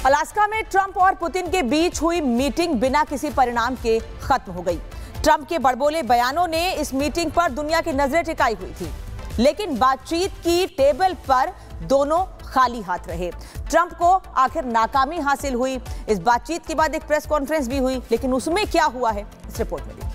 Alaska में Trump और Putin के बीच हुई मीटिंग बिना किसी परिणाम के खत्म हो गई। ट्रंप के बड़बोले बयानों ने इस मीटिंग पर दुनिया की नजरें टिकाई हुई थी, लेकिन बातचीत की टेबल पर दोनों खाली हाथ रहे। ट्रंप को आखिर नाकामी हासिल हुई। इस बातचीत के बाद एक प्रेस कॉन्फ्रेंस भी हुई, लेकिन उसमें क्या हुआ है इस रिपोर्ट में देखिए।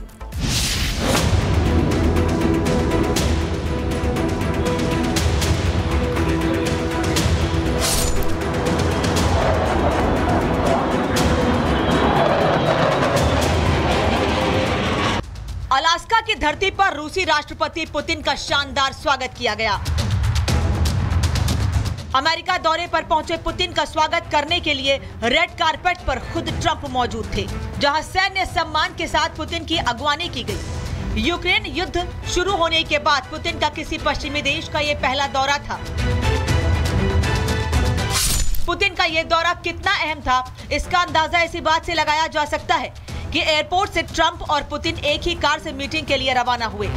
अलास्का की धरती पर रूसी राष्ट्रपति पुतिन का शानदार स्वागत किया गया। अमेरिका दौरे पर पहुंचे पुतिन का स्वागत करने के लिए रेड कारपेट पर खुद ट्रंप मौजूद थे, जहां सैन्य सम्मान के साथ पुतिन की अगवानी की गई। यूक्रेन युद्ध शुरू होने के बाद पुतिन का किसी पश्चिमी देश का यह पहला दौरा था। पुतिन का यह दौरा कितना अहम था, इसका अंदाजा इसी बात से लगाया जा सकता है कि एयरपोर्ट से ट्रंप और पुतिन एक ही कार से मीटिंग के लिए रवाना हुए।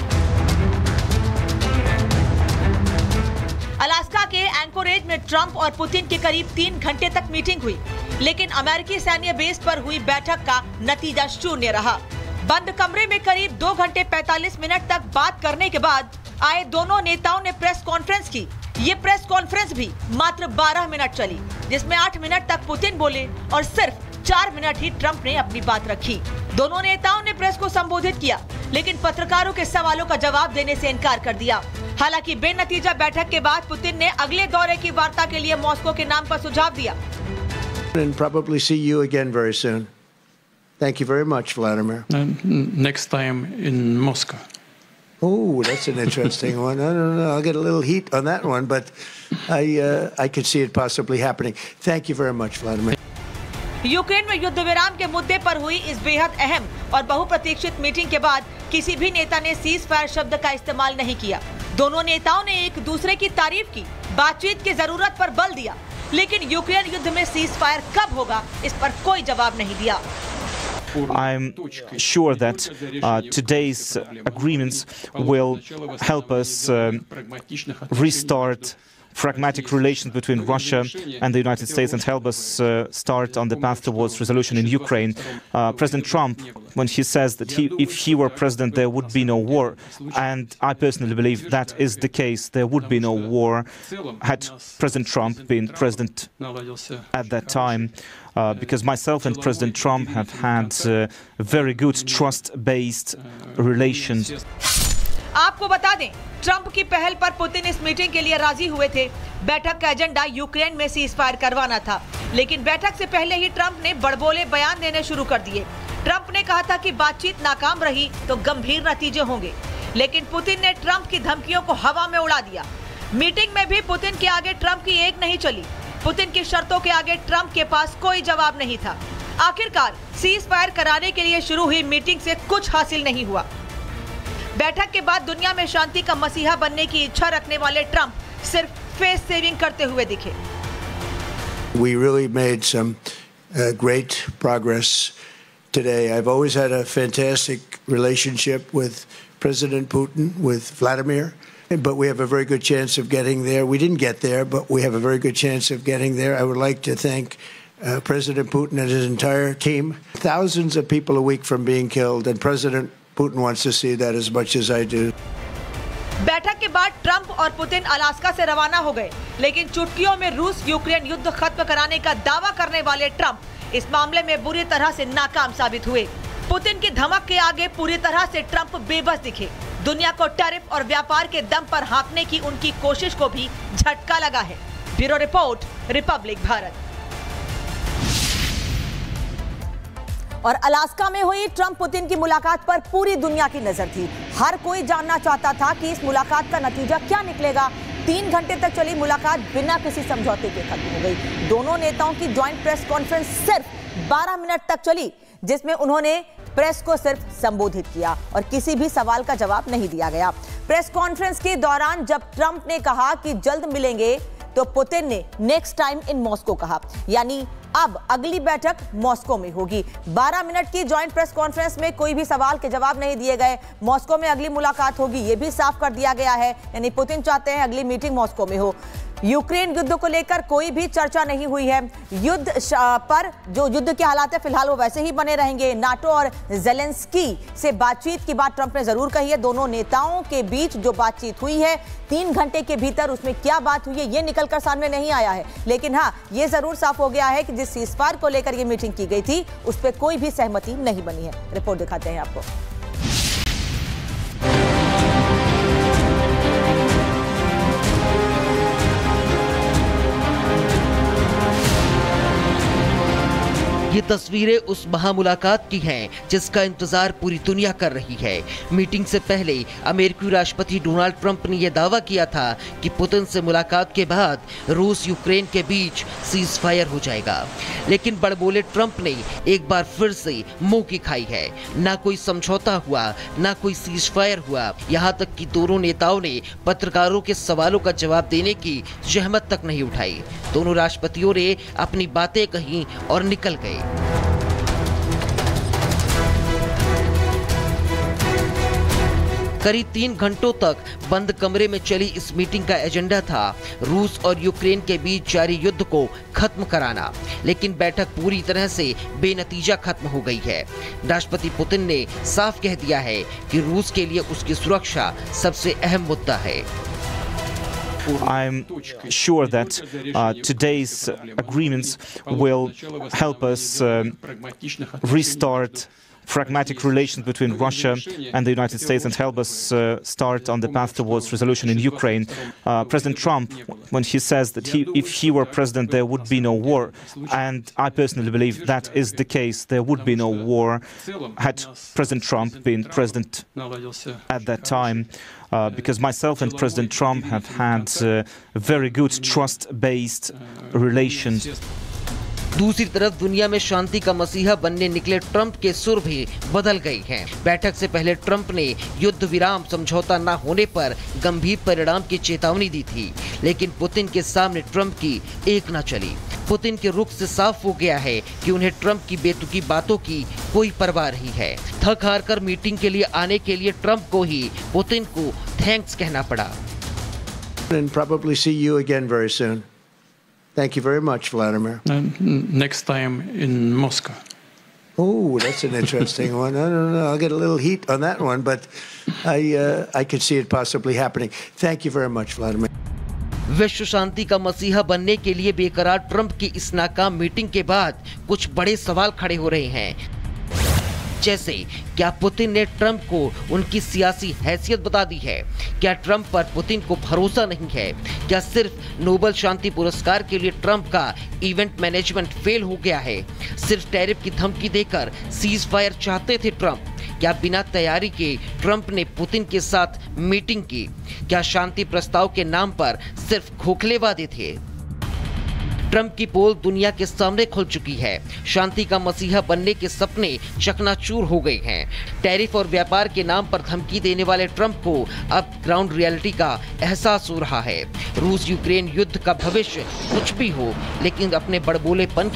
अलास्का के एंकोरेज में ट्रंप और पुतिन के करीब 3 घंटे तक मीटिंग हुई, लेकिन अमेरिकी सैन्य बेस पर हुई बैठक का नतीजा शून्य रहा। बंद कमरे में करीब 2 घंटे 45 मिनट तक बात करने के बाद आए दोनों नेताओं ने प्रेस कॉन्फ्रेंस की। ये प्रेस कॉन्फ्रेंस भी मात्र 12 मिनट चली, जिसमें 8 मिनट तक पुतिन बोले और सिर्फ 4 मिनट ही ट्रंप ने अपनी बात रखी। दोनों नेताओं ने प्रेस को संबोधित किया, लेकिन पत्रकारों के सवालों का जवाब देने से इनकार कर दिया। हालांकि बेनतीजा बैठक के बाद पुतिन ने अगले दौरे की वार्ता के लिए मॉस्को के नाम पर सुझाव दिया। And probably see you again very soon. Thank you very much, Vladimir. Next time in Moscow. Oh, that's an interesting one. I don't know. I'll get a little heat on that one, but I could see it possibly happening. Thank you very much, Vladimir. Ukraine में युद्ध विराम के मुद्दे पर हुई इस बेहद अहम और बहुप्रतीक्षित मीटिंग के बाद किसी भी नेता ने सीज फायर शब्द का इस्तेमाल नहीं किया। दोनों नेताओं ने एक दूसरे की तारीफ की, बातचीत की जरूरत पर बल दिया, लेकिन यूक्रेन युद्ध में सीज फायर कब होगा, इस पर कोई जवाब नहीं दिया। I'm sure that today's agreements will help us restart pragmatic relations between Russia and the United States and help us start on the path towards resolution in Ukraine. President Trump, when he says that if he were president, there would be no war, and I personally believe that is the case. There would be no war had President Trump been president at that time, because myself and President Trump have had very good trust-based relations. आपको बता दें, Trump की पहल पर Putin इस meeting के लिए राजी हुए थे। बैठक का एजेंडा यूक्रेन में सीज फायर करवाना था, लेकिन बैठक से पहले ही ट्रंप ने बड़बोले बयान देने शुरू कर दिए। ट्रंप ने कहा था कि बातचीत नाकाम रही तो गंभीर नतीजे होंगे, लेकिन पुतिन ने ट्रंप की धमकियों को हवा में उड़ा दिया। मीटिंग में भी पुतिन के आगे ट्रंप की एक नहीं चली। पुतिन की शर्तों के आगे ट्रंप के पास कोई जवाब नहीं था। आखिरकार सीज फायर कराने के लिए शुरू हुई मीटिंग से कुछ हासिल नहीं हुआ। बैठक के बाद दुनिया में शांति का मसीहा बनने की इच्छा रखने वाले ट्रंप सिर्फ फेस सेविंग करते हुए दिखे। We really made some great progress today. I've always had a fantastic relationship with President Putin, with Vladimir, but we have a very good chance of getting there. We didn't get there, but we have a very good chance of getting there. I would like to thank President Putin and his entire team. Thousands of people a week from being killed, and President Putin wants to see that as much as I do. बैठक के बाद Trump और Putin Alaska से रवाना हो गए, लेकिन चुटकियों में रूस यूक्रेन युद्ध खत्म कराने का दावा करने वाले ट्रंप इस मामले में बुरी तरह से नाकाम साबित हुए। पुतिन की धमक के आगे पूरी तरह से ट्रंप बेबस दिखे। दुनिया को टैरिफ और व्यापार के दम पर हाँकने की उनकी कोशिश को भी झटका लगा है। Bureau report, Republic Bharat. और अलास्का में हुई ट्रंप पुतिन की मुलाकात पर पूरी दुनिया की नजर थी। हर कोई जानना चाहता था कि इस मुलाकात का नतीजा क्या निकलेगा। 3 घंटे तक चली मुलाकात बिना किसी समझौते के खत्म हो गई। दोनों नेताओं की ज्वाइंट प्रेस कॉन्फ्रेंस सिर्फ 12 मिनट तक चली, जिसमें उन्होंने प्रेस को सिर्फ संबोधित किया और किसी भी सवाल का जवाब नहीं दिया गया। प्रेस कॉन्फ्रेंस के दौरान जब ट्रंप ने कहा कि जल्द मिलेंगे, तो पुतिन ने नेक्स्ट टाइम इन मॉस्को कहा, यानी अब अगली बैठक मॉस्को में होगी। 12 मिनट की ज्वाइंट प्रेस कॉन्फ्रेंस में कोई भी सवाल के जवाब नहीं दिए गए। मॉस्को में अगली मुलाकात होगी, ये भी साफ कर दिया गया है, यानी पुतिन चाहते हैं अगली मीटिंग मॉस्को में हो। यूक्रेन युद्ध को लेकर कोई भी चर्चा नहीं हुई है। युद्ध पर जो युद्ध के हालात है फिलहाल वो वैसे ही बने रहेंगे। नाटो और जेलेंस्की से बातचीत की बात ट्रंप ने जरूर कही है। दोनों नेताओं के बीच जो बातचीत हुई है 3 घंटे के भीतर, उसमें क्या बात हुई है ये निकलकर सामने नहीं आया है। लेकिन हाँ, ये जरूर साफ हो गया है कि जिस सीज़फायर को लेकर ये मीटिंग की गई थी उस पर कोई भी सहमति नहीं बनी है। रिपोर्ट दिखाते हैं आपको। ये तस्वीरें उस महामुलाकात की हैं जिसका इंतजार पूरी दुनिया कर रही है। मीटिंग से पहले अमेरिकी राष्ट्रपति डोनाल्ड ट्रंप ने यह दावा किया था कि पुतिन से मुलाकात के बाद रूस यूक्रेन के बीच सीज फायर हो जाएगा। लेकिन बड़बोले ट्रंप ने एक बार फिर से मुंह की खाई है। ना कोई समझौता हुआ, ना कोई सीज फायर हुआ। यहाँ तक कि दोनों नेताओं ने पत्रकारों के सवालों का जवाब देने की जहमत तक नहीं उठाई। दोनों राष्ट्रपतियों ने अपनी बातें कही और निकल गए। करीब 3 घंटों तक बंद कमरे में चली इस मीटिंग का एजेंडा था रूस और यूक्रेन के बीच जारी युद्ध को खत्म कराना। लेकिन बैठक पूरी तरह से बेनतीजा खत्म हो गई है। राष्ट्रपति पुतिन ने साफ कह दिया है कि रूस के लिए उसकी सुरक्षा सबसे अहम मुद्दा है। I'm sure that today's agreements will help us restart pragmatic relations between Russia and the United States and help us start on the path towards resolution in Ukraine. President Trump, when he says that if he were president, there would be no war, and I personally believe that is the case. There would be no war had President Trump been president at that time. Because myself and President Trump have had very good trust-based relations. दूसरी तरफ दुनिया में शांति का मसीहा बनने निकले Trump के सुर भी बदल गए हैं। बैठक से पहले ट्रंप ने युद्ध विराम समझौता न होने पर गंभीर परिणाम की चेतावनी दी थी। लेकिन पुतिन के सामने ट्रंप की एक न चली। पुतिन के रुख से साफ हो गया है कि उन्हें ट्रंप की बेतुकी बातों की कोई परवाह नहीं है। थक हार कर मीटिंग के लिए आने के लिए ट्रंप को ही पुतिन को थैंक्स कहना पड़ा। And probably see you again very soon. Thank you very much, Vladimir. Next time in Moscow. Oh, that's an interesting one. I don't know. I'll get a little heat on that one, but I could see it possibly happening. Thank you very much, Vladimir. विश्व शांति का मसीहा बनने के लिए बेकरार Trump की इस नाकाम मीटिंग के बाद कुछ बड़े सवाल खड़े हो रहे हैं। जैसे, क्या पुतिन ने ट्रंप को उनकी सियासी हैसियत बता दी है? क्या ट्रंप पर पुतिन को भरोसा नहीं है? क्या सिर्फ नोबेल शांति पुरस्कार के लिए ट्रंप का इवेंट मैनेजमेंट फेल हो गया है? सिर्फ टैरिफ की धमकी देकर सीज फायर चाहते थे ट्रंप? क्या बिना तैयारी के ट्रंप ने पुतिन के साथ मीटिंग की? क्या शांति प्रस्ताव के नाम पर सिर्फ खोखले वादे थे? ट्रंप की पोल दुनिया के सामने खुल चुकी है। शांति का मसीहा बनने के सपने चकनाचूर हो गए हैं। टैरिफ और व्यापार के नाम पर धमकी देने वाले ट्रंप को अब ग्राउंड रियलिटी का एहसास हो रहा है। रूस यूक्रेन युद्ध का भविष्य कुछ भी हो, लेकिन अपने बड़बोलेपन